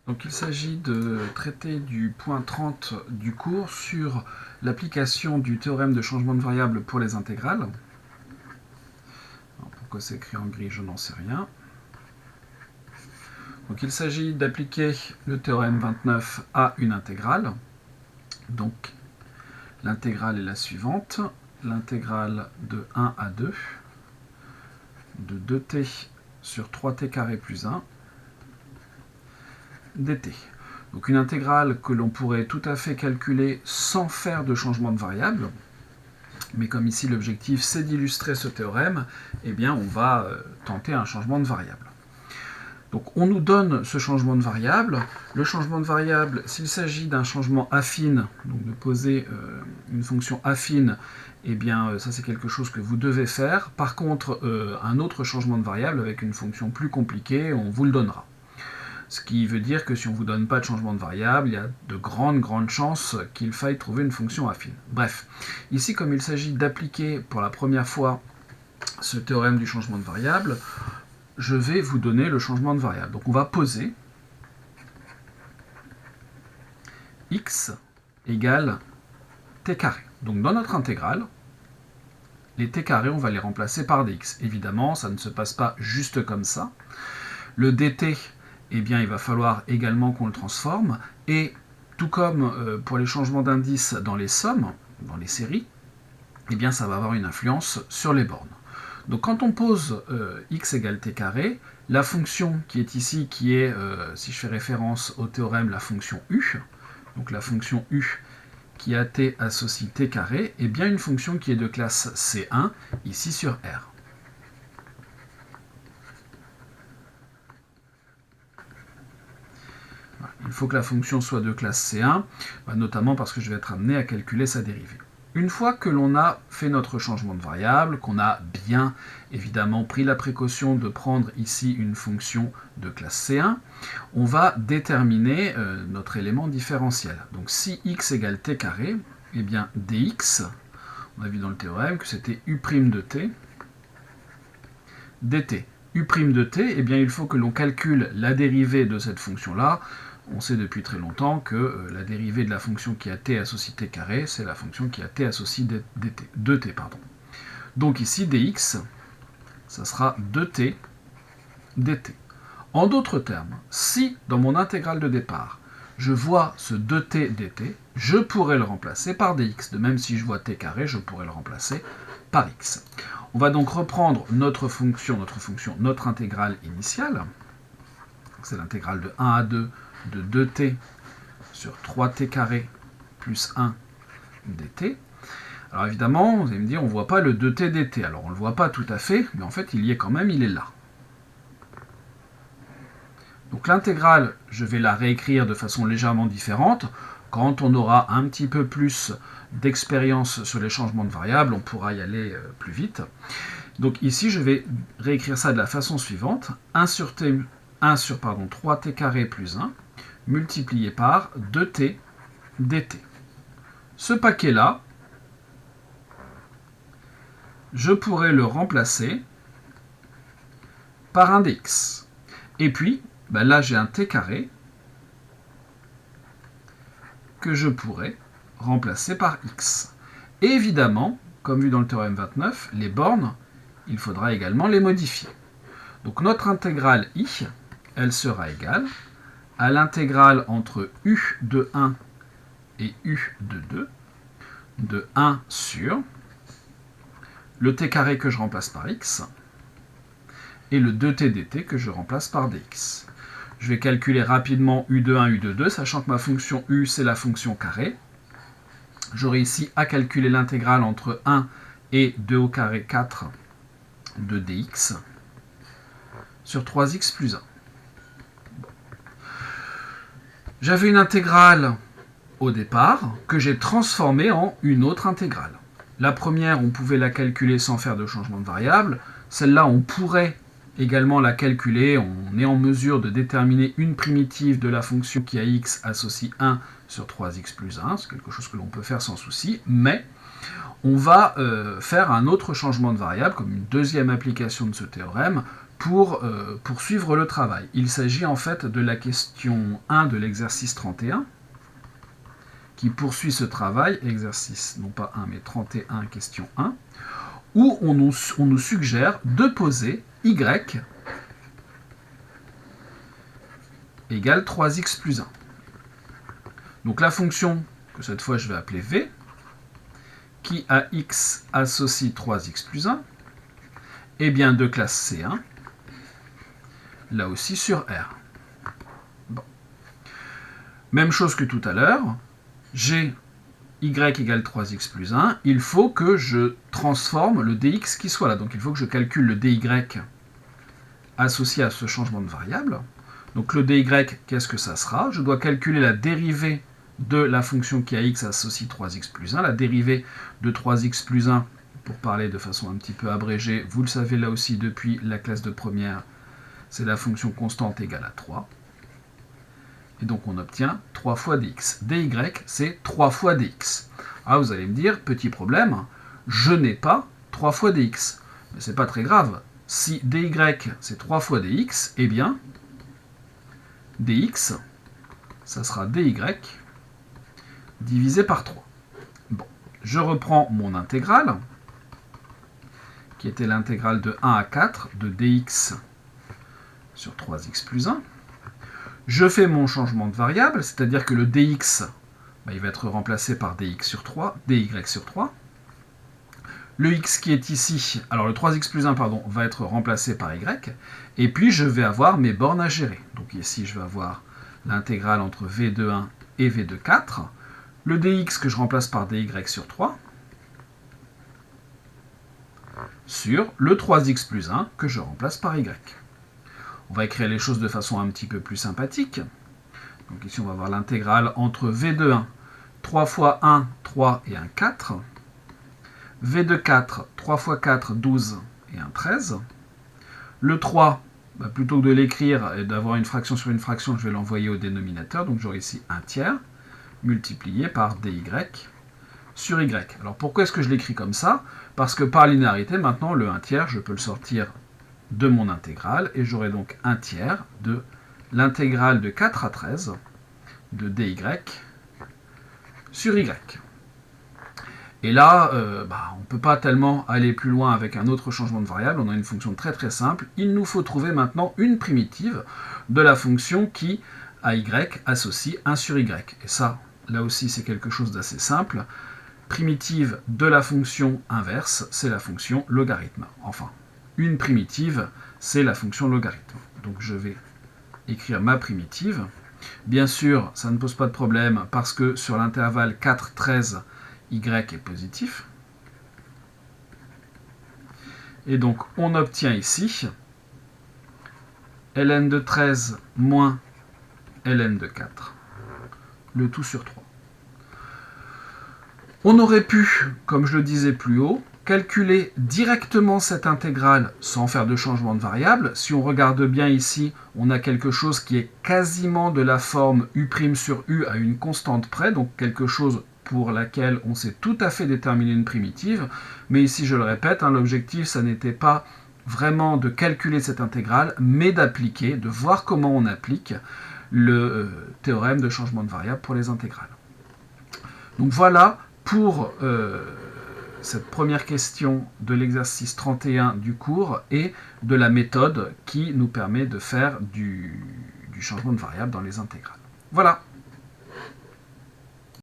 Donc il s'agit de traiter du point 30 du cours sur l'application du théorème de changement de variable pour les intégrales. Alors, pourquoi c'est écrit en gris, je n'en sais rien. Donc il s'agit d'appliquer le théorème 29 à une intégrale. Donc l'intégrale est la suivante. L'intégrale de 1 à 2 de 2t sur 3t carré plus 1 dt. Donc une intégrale que l'on pourrait tout à fait calculer sans faire de changement de variable. Mais comme ici l'objectif c'est d'illustrer ce théorème, eh bien on va tenter un changement de variable. Donc on nous donne ce changement de variable. Le changement de variable, s'il s'agit d'un changement affine, donc de poser une fonction affine, eh bien ça c'est quelque chose que vous devez faire. Par contre, un autre changement de variable avec une fonction plus compliquée, on vous le donnera. Ce qui veut dire que si on ne vous donne pas de changement de variable, il y a de grandes chances qu'il faille trouver une fonction affine. Bref, ici comme il s'agit d'appliquer pour la première fois ce théorème du changement de variable, je vais vous donner le changement de variable. Donc on va poser x égale t carré. Donc dans notre intégrale, les t carrés, on va les remplacer par dx. Évidemment, ça ne se passe pas juste comme ça. Le dt, eh bien, il va falloir également qu'on le transforme. Et tout comme pour les changements d'indice dans les sommes, dans les séries, eh bien, ça va avoir une influence sur les bornes. Donc quand on pose x égale t carré, la fonction qui est ici, qui est, si je fais référence au théorème, la fonction u, donc la fonction u qui a t associe t carré, est bien une fonction qui est de classe C1, ici sur R. Il faut que la fonction soit de classe C1, notamment parce que je vais être amené à calculer sa dérivée. Une fois que l'on a fait notre changement de variable, qu'on a bien évidemment pris la précaution de prendre ici une fonction de classe C1, on va déterminer notre élément différentiel. Donc si x égale t carré, eh bien dx, on a vu dans le théorème que c'était u' de t, dt. U' de t, eh bien il faut que l'on calcule la dérivée de cette fonction-là. On sait depuis très longtemps que la dérivée de la fonction qui a t associe t carré, c'est la fonction qui a t associe 2t. Donc ici, dx, ça sera 2t dt. En d'autres termes, si dans mon intégrale de départ, je vois ce 2t dt, je pourrais le remplacer par dx. De même, si je vois t carré, je pourrais le remplacer par x. On va donc reprendre notre intégrale initiale. C'est l'intégrale de 1 à 2 de 2t sur 3t carré plus 1 dt. Alors évidemment, vous allez me dire, on ne voit pas le 2t dt. Alors on ne le voit pas tout à fait, mais en fait il y est quand même, il est là. Donc l'intégrale, je vais la réécrire de façon légèrement différente. Quand on aura un petit peu plus d'expérience sur les changements de variables, on pourra y aller plus vite. Donc ici, je vais réécrire ça de la façon suivante. 1 sur 3t carré plus 1 multiplié par 2t dt. Ce paquet-là, je pourrais le remplacer par un dx. Et puis, là j'ai un t carré que je pourrais remplacer par x. Et évidemment, comme vu dans le théorème 29, les bornes, il faudra également les modifier. Donc notre intégrale i, elle sera égale à l'intégrale entre u de 1 et u de 2, de 1 sur le t carré que je remplace par x, et le 2t dt que je remplace par dx. Je vais calculer rapidement u de 1, u de 2, sachant que ma fonction u, c'est la fonction carré. J'aurai ici à calculer l'intégrale entre 1 et 2 au carré 4 de dx sur 3x plus 1. J'avais une intégrale au départ que j'ai transformée en une autre intégrale. La première, on pouvait la calculer sans faire de changement de variable. Celle-là, on pourrait également la calculer. On est en mesure de déterminer une primitive de la fonction qui a x associe 1 sur 3x plus 1. C'est quelque chose que l'on peut faire sans souci. Mais on va faire un autre changement de variable, comme une deuxième application de ce théorème, pour poursuivre le travail. Il s'agit en fait de la question 1 de l'exercice 31, qui poursuit ce travail, exercice non pas 1 mais 31, question 1, où on nous suggère de poser y égale 3x plus 1. Donc la fonction que cette fois je vais appeler v, qui à x associe 3x plus 1, est bien de classe C1, là aussi sur R. Bon. Même chose que tout à l'heure, j'ai y égale 3x plus 1, il faut que je transforme le dx qui soit là. Donc il faut que je calcule le dy associé à ce changement de variable. Donc le dy, qu'est-ce que ça sera? Je dois calculer la dérivée de la fonction qui à x associe 3x plus 1. La dérivée de 3x plus 1, pour parler de façon un petit peu abrégée, vous le savez là aussi depuis la classe de première, c'est la fonction constante égale à 3. Et donc on obtient 3 fois dx. dy, c'est 3 fois dx. Ah, vous allez me dire, petit problème, je n'ai pas 3 fois dx. Mais c'est pas très grave. Si dy, c'est 3 fois dx, eh bien, dx, ça sera dy divisé par 3. Bon, je reprends mon intégrale, qui était l'intégrale de 1 à 4 de dx sur 3x plus 1. Je fais mon changement de variable, c'est-à-dire que le dx, il va être remplacé par dy sur 3. Le x qui est ici, alors le 3x plus 1, pardon, va être remplacé par y. Et puis je vais avoir mes bornes à gérer. Donc ici, je vais avoir l'intégrale entre v de 1 et v de 4. Le dx que je remplace par dy sur 3. Sur le 3x plus 1 que je remplace par y. On va écrire les choses de façon un petit peu plus sympathique. Donc ici, on va avoir l'intégrale entre v de 1, 3 fois 1, 3 et 1, 4. v de 4, 3 fois 4, 12 et 1, 13. Le 3, plutôt que de l'écrire et d'avoir une fraction sur une fraction, je vais l'envoyer au dénominateur. Donc j'aurai ici 1 tiers multiplié par dy sur y. Alors pourquoi est-ce que je l'écris comme ça? Parce que par linéarité, maintenant, le 1 tiers, je peux le sortir de mon intégrale, et j'aurai donc 1 tiers de l'intégrale de 4 à 13 de dy sur y. Et là, on ne peut pas tellement aller plus loin avec un autre changement de variable, on a une fonction très très simple. Il nous faut trouver maintenant une primitive de la fonction qui, à y, associe 1 sur y. Et ça, là aussi, c'est quelque chose d'assez simple. Primitive de la fonction inverse, c'est la fonction logarithme. Enfin, une primitive, c'est la fonction logarithme. Donc je vais écrire ma primitive. Bien sûr, ça ne pose pas de problème parce que sur l'intervalle 4, 13, y est positif. Et donc on obtient ici ln de 13 moins ln de 4, le tout sur 3. On aurait pu, comme je le disais plus haut, calculer directement cette intégrale sans faire de changement de variable. Si on regarde bien ici, on a quelque chose qui est quasiment de la forme u' sur u à une constante près, donc quelque chose pour laquelle on sait tout à fait déterminer une primitive. Mais ici, je le répète, l'objectif, ça n'était pas vraiment de calculer cette intégrale, mais d'appliquer, de voir comment on applique le théorème de changement de variable pour les intégrales. Donc voilà pour cette première question de l'exercice 31 du cours et de la méthode qui nous permet de faire du changement de variable dans les intégrales. Voilà.